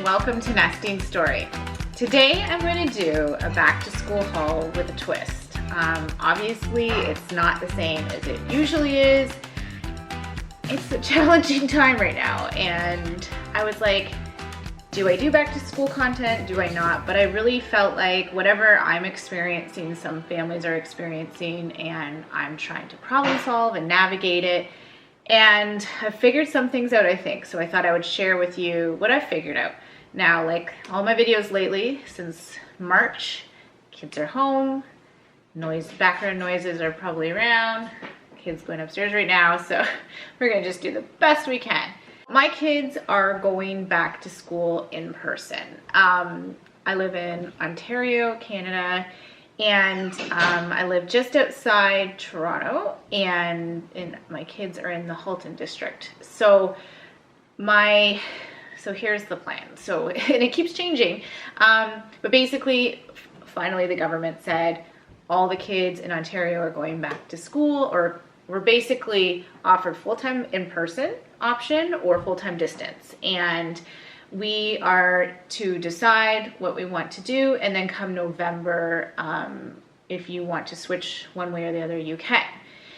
and welcome to Nestine's Story. Today I'm going to do a back to school haul with a twist. Obviously it's not the same as it usually is. It's a challenging time right now and I was like, do I do back to school content? Do I not? But I really felt like whatever I'm experiencing, some families are experiencing, and I'm trying to problem solve and navigate it. And I've figured some things out, I think. So I thought I would share with you what I've figured out. Now, like all my videos lately, since March, kids are home, background noises are probably around, kids going upstairs right now. So we're gonna just do the best we can. My kids are going back to school in person. I live in Ontario, Canada, and I live just outside Toronto, and my kids are in the Halton district. So here's the plan. So, and it keeps changing, but basically, finally the government said all the kids in Ontario are going back to school, or we're basically offered full-time in-person option or full-time distance. And we are to decide what we want to do, and then come November, if you want to switch one way or the other, you can.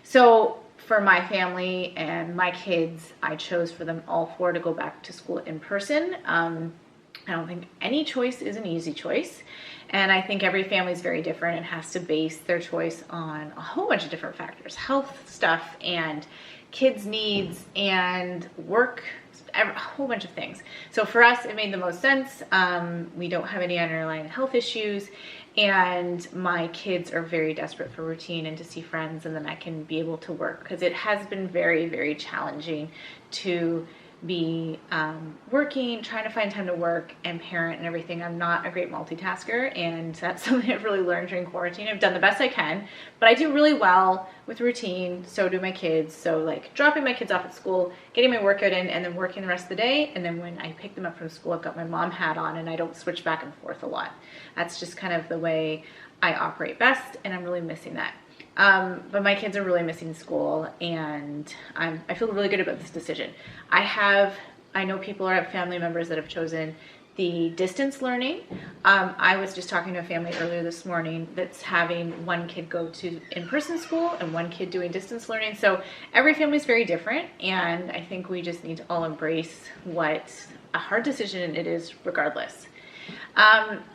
So for my family and my kids, I chose for them all four to go back to school in person. I don't think any choice is an easy choice. And I think every family is very different and has to base their choice on a whole bunch of different factors, health stuff and kids' needs and work, a whole bunch of things. So for us, it made the most sense. We don't have any underlying health issues, and my kids are very desperate for routine and to see friends, and then I can be able to work, because it has been very, very challenging to be working, trying to find time to work and parent and everything. I'm not a great multitasker, and that's something I've really learned during quarantine. I've done the best I can, but I do really well with routine. So do my kids. So like dropping my kids off at school, getting my workout in, and then working the rest of the day. And then when I pick them up from school, I've got my mom hat on and I don't switch back and forth a lot. That's just kind of the way I operate best, and I'm really missing that. But my kids are really missing school, and I feel really good about this decision. I know people have family members that have chosen the distance learning. I was just talking to a family earlier this morning that's having one kid go to in-person school and one kid doing distance learning. So every family is very different, and I think we just need to all embrace what a hard decision it is regardless.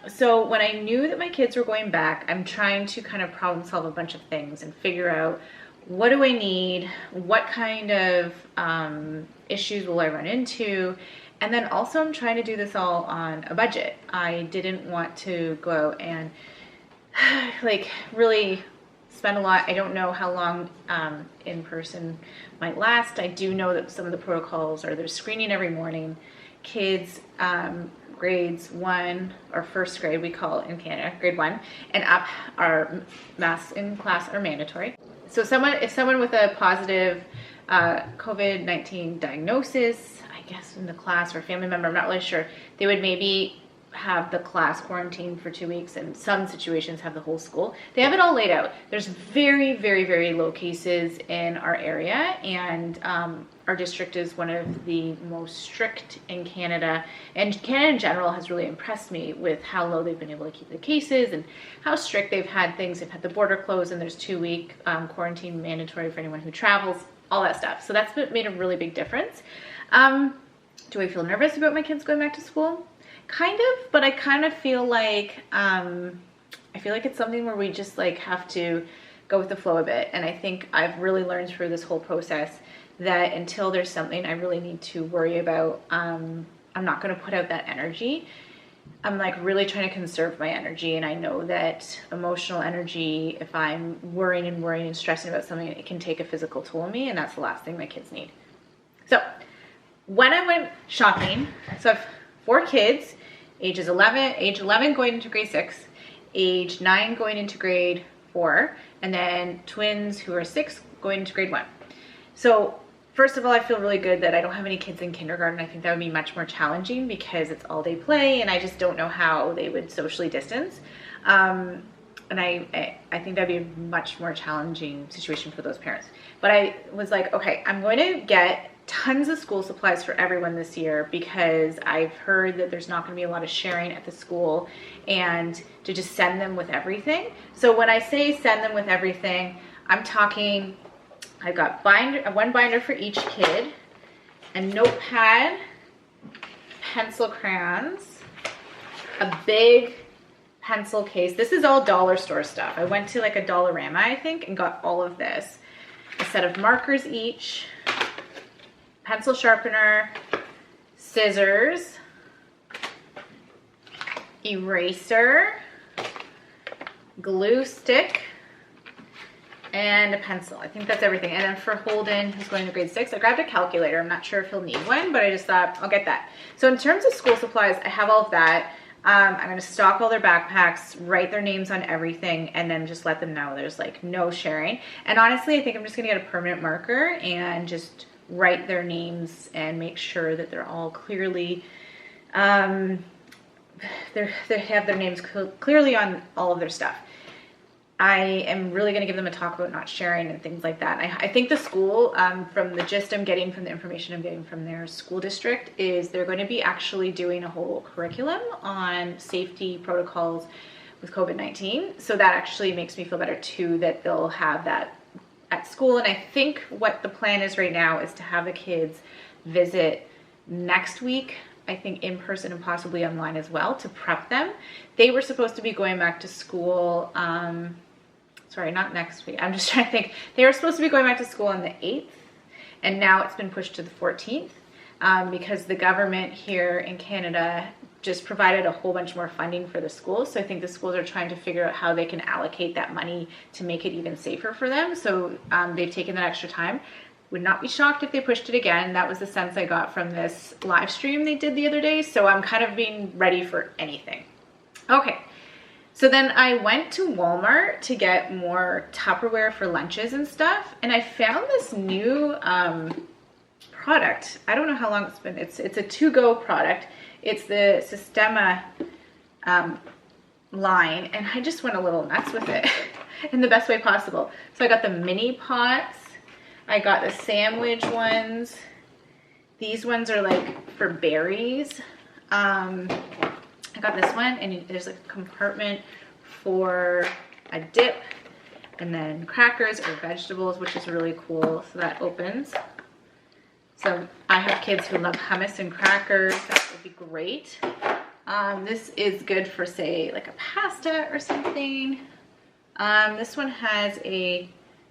So when I knew that my kids were going back, I'm trying to kind of problem solve a bunch of things and figure out, what do I need? What kind of issues will I run into? And then also I'm trying to do this all on a budget. I didn't want to go out and like really spend a lot. I don't know how long in person might last. I do know that some of the protocols are there's screening every morning. Kids grades 1, or first grade we call it in Canada, grade 1 and up, are masks in class are mandatory. So if someone with a positive COVID-19 diagnosis, I guess in the class, or a family member, I'm not really sure, they would maybe have the class quarantined for 2 weeks, and some situations have the whole school. They have it all laid out. There's very, very, very low cases in our area, and our district is one of the most strict in Canada, and Canada in general has really impressed me with how low they've been able to keep the cases and how strict they've had things. They've had the border closed, and there's 2-week quarantine mandatory for anyone who travels, all that stuff. So that's made a really big difference. Do I feel nervous about my kids going back to school? Kind of, but I kind of feel like it's something where we just like have to go with the flow a bit. And I think I've really learned through this whole process that until there's something I really need to worry about, I'm not going to put out that energy. I'm like really trying to conserve my energy, and I know that emotional energy, if I'm worrying and stressing about something, it can take a physical toll on me, and that's the last thing my kids need. So when I went shopping, so I have 4 kids, age 11 going into grade 6, age 9 going into grade 4, and then twins who are 6 going into grade 1. So first of all, I feel really good that I don't have any kids in kindergarten. I think that would be much more challenging because it's all day play, and I just don't know how they would socially distance. And I think that'd be a much more challenging situation for those parents. But I was like, okay, I'm going to get tons of school supplies for everyone this year because I've heard that there's not going to be a lot of sharing at the school, and to just send them with everything. So when I say send them with everything, I'm talking, I've got one binder for each kid, a notepad, pencil crayons, a big pencil case. This is all dollar store stuff. I went to like a Dollarama, I think, and got all of this. A set of markers each, pencil sharpener, scissors, eraser, glue stick, and a pencil. I think that's everything. And then for Holden, who's going to grade 6, I grabbed a calculator. I'm not sure if he'll need one, but I just thought I'll get that. So in terms of school supplies, I have all of that. I'm going to stock all their backpacks, write their names on everything, and then just let them know there's like no sharing. And honestly, I think I'm just going to get a permanent marker and just write their names and make sure that they're all clearly, they have their names clearly on all of their stuff. I am really going to give them a talk about not sharing and things like that. I think the school, from the gist I'm getting from the information I'm getting from their school district, is they're going to be actually doing a whole curriculum on safety protocols with COVID-19. So that actually makes me feel better too, that they'll have that at school. And I think what the plan is right now is to have the kids visit next week, I think in person and possibly online as well, to prep them. They were supposed to be going back to school, sorry, not next week. I'm just trying to think. They were supposed to be going back to school on the 8th, and now it's been pushed to the 14th because the government here in Canada just provided a whole bunch more funding for the schools. So I think the schools are trying to figure out how they can allocate that money to make it even safer for them. So they've taken that extra time. Would not be shocked if they pushed it again. That was the sense I got from this live stream they did the other day. So I'm kind of being ready for anything. Okay. So then I went to Walmart to get more Tupperware for lunches and stuff. And I found this new product. I don't know how long it's been. It's a to-go product. It's the Sistema line. And I just went a little nuts with it in the best way possible. So I got the mini pots. I got the sandwich ones. These ones are like for berries. I got this one, and there's like a compartment for a dip and then crackers or vegetables, which is really cool. So that opens. So I have kids who love hummus and crackers. That would be great. This is good for, say, like a pasta or something. This one has a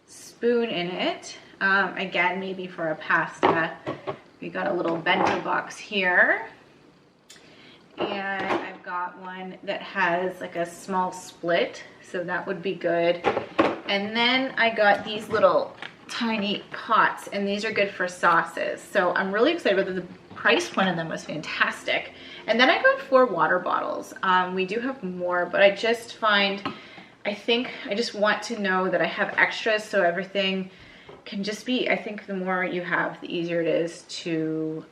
spoon in it. Again, maybe for a pasta. We got a little bento box here. And I've got one that has like a small split, so that would be good. And then I got these little tiny pots, and these are good for sauces. So I'm really excited about the price. One of them was fantastic. And then I got 4 water bottles. We do have more, but I just find, I think I just want to know that I have extras, so everything can just be, I think the more you have, the easier it is to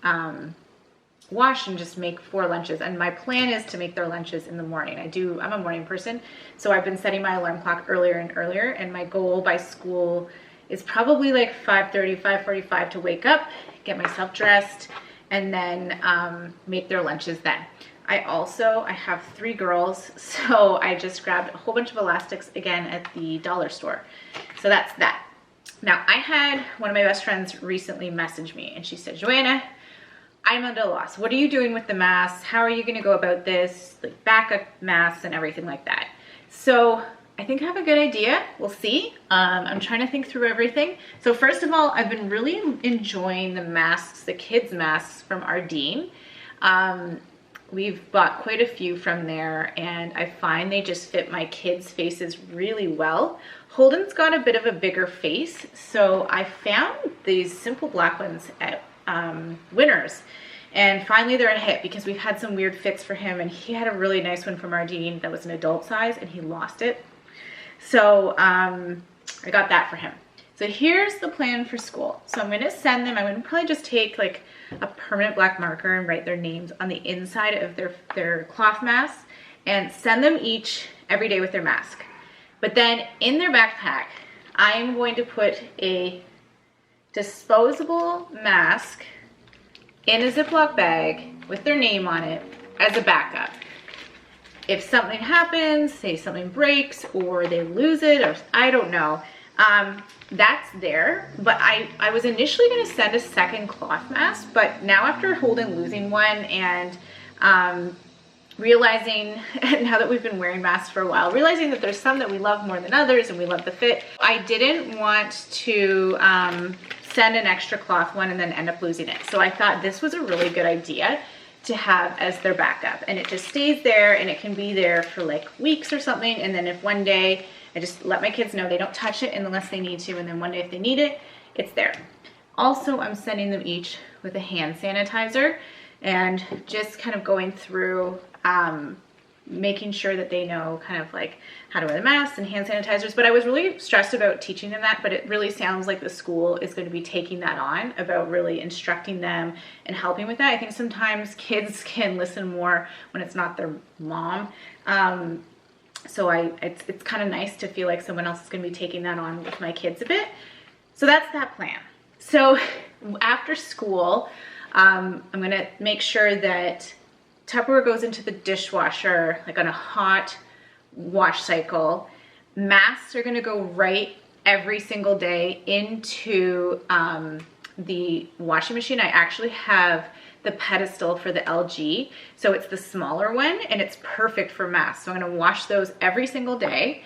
wash and just make 4 lunches. And my plan is to make their lunches in the morning. I'm a morning person, so I've been setting my alarm clock earlier and earlier, and my goal by school is probably like 5:30, 5:45 to wake up, get myself dressed, and then make their lunches then. I have 3 girls, so I just grabbed a whole bunch of elastics again at the dollar store. So that's that. Now, I had one of my best friends recently message me, and she said, Joanna, I'm at a loss. What are you doing with the masks? How are you going to go about this? Like backup masks and everything like that. So I think I have a good idea. We'll see. I'm trying to think through everything. So first of all, I've been really enjoying the masks, the kids' masks from Ardeen. We've bought quite a few from there, and I find they just fit my kids' faces really well. Holden's got a bit of a bigger face, so I found these simple black ones at Winners, and finally they're a hit because we've had some weird fits for him, and he had a really nice one from Ardeen that was an adult size, and he lost it. So I got that for him. So here's the plan for school. So I'm going to send them, I'm going to probably just take like a permanent black marker and write their names on the inside of their cloth masks and send them each every day with their mask. But then in their backpack, I am going to put a disposable mask in a Ziploc bag with their name on it as a backup. If something happens, say something breaks or they lose it, or I don't know, that's there. But I was initially going to send a second cloth mask, but now after losing one and realizing, now that we've been wearing masks for a while, realizing that there's some that we love more than others and we love the fit, I didn't want to send an extra cloth one and then end up losing it. So I thought this was a really good idea to have as their backup, and it just stays there and it can be there for like weeks or something. And then if one day, I just let my kids know they don't touch it unless they need to, and then one day if they need it, it's there. Also, I'm sending them each with a hand sanitizer and just kind of going through making sure that they know kind of like how to wear the masks and hand sanitizers. But I was really stressed about teaching them that, but it really sounds like the school is going to be taking that on, about really instructing them and helping with that. I think sometimes kids can listen more when it's not their mom. So it's kind of nice to feel like someone else is going to be taking that on with my kids a bit. So that's that plan. So after school, I'm going to make sure that Tupperware goes into the dishwasher like on a hot wash cycle. Masks are going to go right every single day into the washing machine. I actually have the pedestal for the LG, so it's the smaller one and it's perfect for masks. So I'm going to wash those every single day.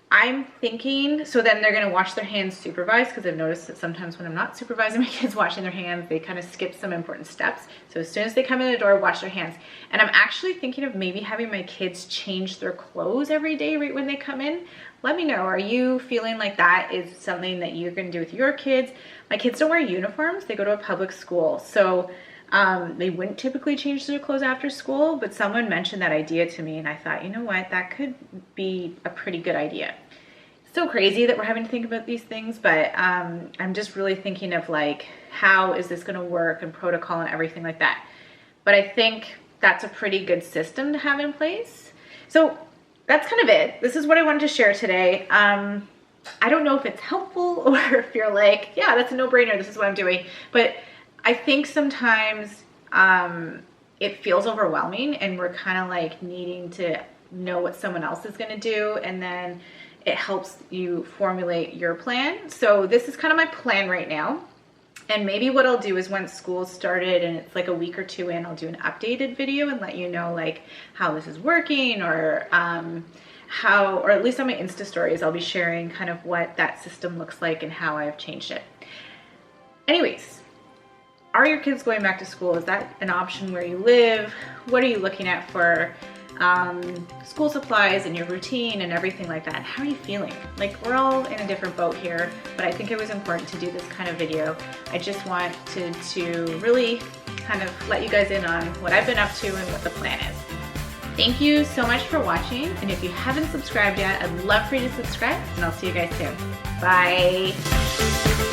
I'm thinking, so then they're gonna wash their hands supervised, because I've noticed that sometimes when I'm not supervising my kids washing their hands, they kind of skip some important steps. So as soon as they come in the door, wash their hands. And I'm actually thinking of maybe having my kids change their clothes every day right when they come in. Let me know, are you feeling like that is something that you're gonna do with your kids? My kids don't wear uniforms, they go to a public school. So they wouldn't typically change their clothes after school, but someone mentioned that idea to me and I thought, you know what, that could be a pretty good idea. So crazy that we're having to think about these things, but I'm just really thinking of like, how is this gonna work and protocol and everything like that. But I think that's a pretty good system to have in place. So that's kind of it. This is what I wanted to share today. I don't know if it's helpful or if you're like, yeah, that's a no-brainer, this is what I'm doing. But I think sometimes it feels overwhelming and we're kind of like needing to know what someone else is going to do, and then it helps you formulate your plan. So this is kind of my plan right now. And maybe what I'll do is once school's started and it's like a week or two in, I'll do an updated video and let you know like how this is working, or how, or at least on my Insta stories, I'll be sharing kind of what that system looks like and how I've changed it. Anyways, are your kids going back to school? Is that an option where you live? What are you looking at for school supplies and your routine and everything like that? How are you feeling? Like, we're all in a different boat here, but I think it was important to do this kind of video. I just wanted to really kind of let you guys in on what I've been up to and what the plan is. Thank you so much for watching, and if you haven't subscribed yet, I'd love for you to subscribe, and I'll see you guys soon. Bye.